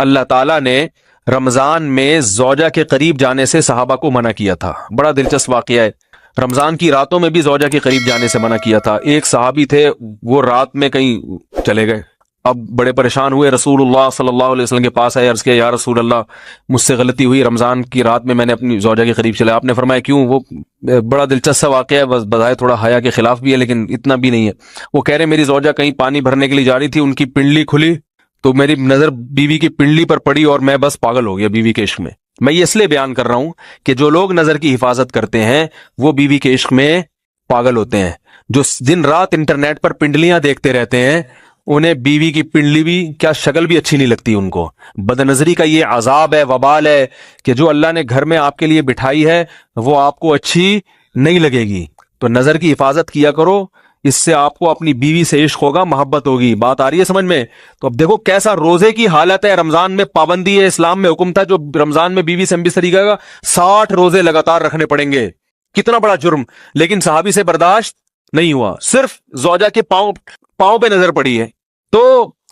اللہ تعالیٰ نے رمضان میں زوجہ کے قریب جانے سے صحابہ کو منع کیا تھا. بڑا دلچسپ واقعہ ہے. رمضان کی راتوں میں بھی زوجہ کے قریب جانے سے منع کیا تھا. ایک صحابی تھے، وہ رات میں کہیں چلے گئے. اب بڑے پریشان ہوئے، رسول اللہ صلی اللہ علیہ وسلم کے پاس آئے، عرض کیا یا رسول اللہ مجھ سے غلطی ہوئی، رمضان کی رات میں نے اپنی زوجہ کے قریب چلا. آپ نے فرمایا کیوں؟ وہ بڑا دلچسپ سا واقعہ ہے، بس بظاہر تھوڑا حیا کے خلاف بھی ہے لیکن اتنا بھی نہیں ہے. وہ کہہ رہے میری زوجہ کہیں پانی بھرنے کے لیے جا رہی تھی، ان کی پنڈلی کھلی تو میری نظر بیوی کی پنڈلی پر پڑی اور میں بس پاگل ہو گیا بیوی کے عشق میں. میں یہ اس لیے بیان کر رہا ہوں کہ جو لوگ نظر کی حفاظت کرتے ہیں وہ بیوی کے عشق میں پاگل ہوتے ہیں. جو دن رات انٹرنیٹ پر پنڈلیاں دیکھتے رہتے ہیں انہیں بیوی کی پنڈلی بھی کیا شکل بھی اچھی نہیں لگتی ان کو. بد نظری کا یہ عذاب ہے، وبال ہے کہ جو اللہ نے گھر میں آپ کے لیے بٹھائی ہے وہ آپ کو اچھی نہیں لگے گی. تو نظر کی حفاظت کیا کرو، اس سے آپ کو اپنی بیوی سے عشق ہوگا، محبت ہوگی. بات آ رہی ہے سمجھ میں؟ تو اب دیکھو کیسا روزے کی حالت ہے. رمضان میں پابندی ہے، اسلام میں حکم تھا جو رمضان میں بیوی سے بستری کرے گا 60 روزے لگاتار رکھنے پڑیں گے. کتنا بڑا جرم، لیکن صحابی سے برداشت نہیں ہوا. صرف زوجہ کے پاؤں پہ نظر پڑی ہے تو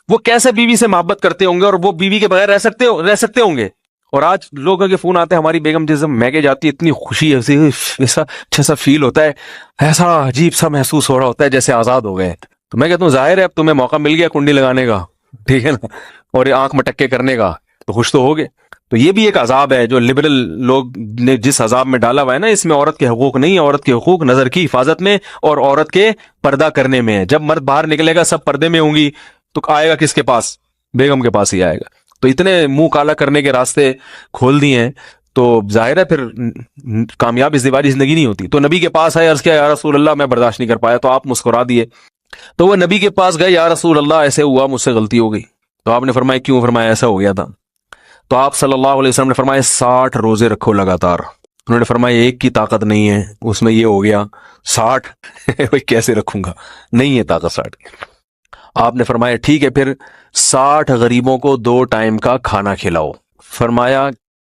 وہ کیسے بیوی سے محبت کرتے ہوں گے اور وہ بیوی کے بغیر رہ سکتے ہوں گے. اور آج لوگوں کے فون آتے ہیں ہماری بیگم جس میکے جاتی ہے اتنی خوشی ہے، ایسا اچھا سا فیل ہوتا ہے، ایسا عجیب سا محسوس ہو رہا ہوتا ہے جیسے آزاد ہو گئے. تو میں کہتا ہوں ظاہر ہے اب تمہیں موقع مل گیا کنڈی لگانے کا، ٹھیک ہے نا، اور آنکھ مٹکے کرنے کا، تو خوش تو ہوگے. تو یہ بھی ایک عذاب ہے جو لبرل لوگ نے جس عذاب میں ڈالا ہوا ہے نا، اس میں عورت کے حقوق نہیں ہے. عورت کے حقوق نظر کی حفاظت میں اور عورت کے پردہ کرنے میں ہے. جب مرد باہر نکلے گا سب پردے میں ہوں گی تو آئے گا کس کے پاس؟ بیگم کے پاس ہی آئے گا. تو اتنے منہ کالا کرنے کے راستے کھول دیے ہیں تو ظاہر ہے پھر کامیاب ازدواجی زندگی نہیں ہوتی. تو نبی کے پاس آئے، عرض کیا یا رسول اللہ میں برداشت نہیں کر پایا. تو آپ مسکرا دیے. تو وہ نبی کے پاس گئے، یا رسول اللہ ایسے ہوا، مجھ سے غلطی ہو گئی. تو آپ نے فرمایا کیوں؟ فرمایا ایسا ہو گیا تھا. تو آپ صلی اللہ علیہ وسلم نے فرمایا 60 روزے رکھو لگاتار. انہوں نے فرمایا ایک کی طاقت نہیں ہے، اس میں یہ ہو گیا 60 کیسے رکھوں گا، نہیں ہے طاقت 60. آپ نے فرمایا ٹھیک ہے پھر 60 غریبوں کو 2 ٹائم کا کھانا کھلاؤ. فرمایا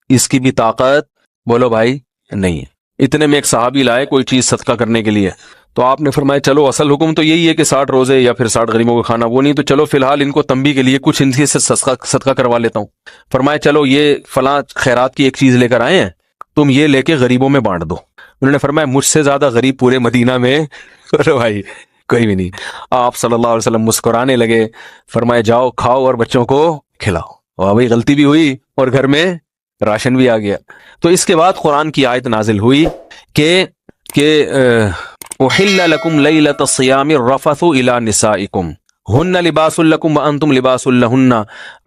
اس کی بھی طاقت بولو بھائی نہیں ہے. اتنے میں ایک صحابی لائے کوئی چیز صدقہ کرنے کے لیے. تو آپ نے فرمایا چلو اصل حکم تو یہی ہے کہ 60 روزے یا پھر 60 غریبوں کو کھانا، وہ نہیں تو چلو فی الحال ان کو تنبیہ کے لیے کچھ ان سے صدقہ کروا لیتا ہوں. فرمایا چلو یہ فلاں خیرات کی ایک چیز لے کر آئے ہیں، تم یہ لے کے غریبوں میں بانٹ دو. انہوں نے فرمایا مجھ سے زیادہ غریب پورے مدینہ میں بھائی کوئی بھی نہیں. آپ صلی اللہ علیہ وسلم مسکرانے لگے، فرمایا جاؤ کھاؤ اور بچوں کو کھلاؤ. واہ بھائی غلطی بھی ہوئی اور گھر میں راشن بھی آ گیا. تو اس کے بعد قرآن کی آیت نازل ہوئی کہ احل لکم لیلۃ الصیام الرفث الی نسائکم ہن لباس لکم وانتم لباس لہن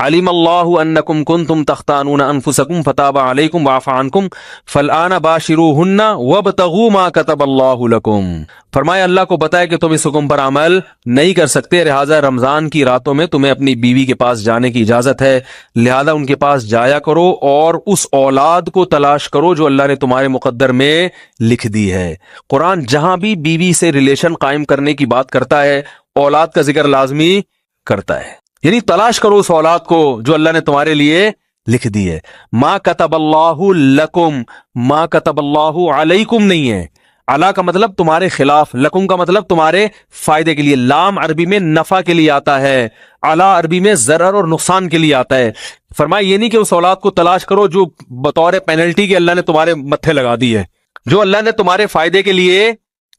علم اللہ انکم کنتم تختانون انفسکم فتاب علیکم وعفى عنکم فالآن باشروہن وابتغوا ما کتب اللہ لکم. فرمایا اللہ کو پتہ ہے کہ تم اس حکم پر عمل نہیں کر سکتے، لہٰذا رمضان کی راتوں میں تمہیں اپنی بیوی کے پاس جانے کی اجازت ہے، لہذا ان کے پاس جایا کرو اور اس اولاد کو تلاش کرو جو اللہ نے تمہارے مقدر میں لکھ دی ہے. قرآن جہاں بھی بیوی سے ریلیشن قائم کرنے کی بات کرتا ہے اولاد کا ذکر لازمی کرتا ہے، یعنی تلاش کرو اس اولاد کو جو اللہ نے تمہارے لیے لکھ دی ہے. ما کتب اللہ لکم، ما کتب اللہ علیکم نہیں ہے. علا کا مطلب تمہارے خلاف، لکم کا مطلب تمہارے فائدے کے لیے. لام عربی میں نفع کے لیے آتا ہے، علا عربی میں ضرر اور نقصان کے لیے آتا ہے. فرمایا یہ نہیں کہ اس اولاد کو تلاش کرو جو بطور پینلٹی کے اللہ نے تمہارے متھے لگا دی ہے، جو اللہ نے تمہارے فائدے کے لیے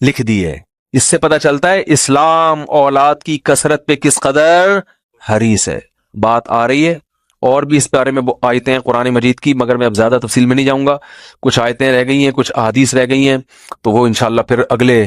لکھ دی ہے. اس سے پتہ چلتا ہے اسلام اولاد کی کثرت پہ کس قدر حریص ہے. بات آ رہی ہے اور بھی اس بارے میں آیتیں ہیں قرآن مجید کی، مگر میں اب زیادہ تفصیل میں نہیں جاؤں گا. کچھ آیتیں رہ گئی ہیں، کچھ احادیث رہ گئی ہیں، تو وہ انشاءاللہ پھر اگلے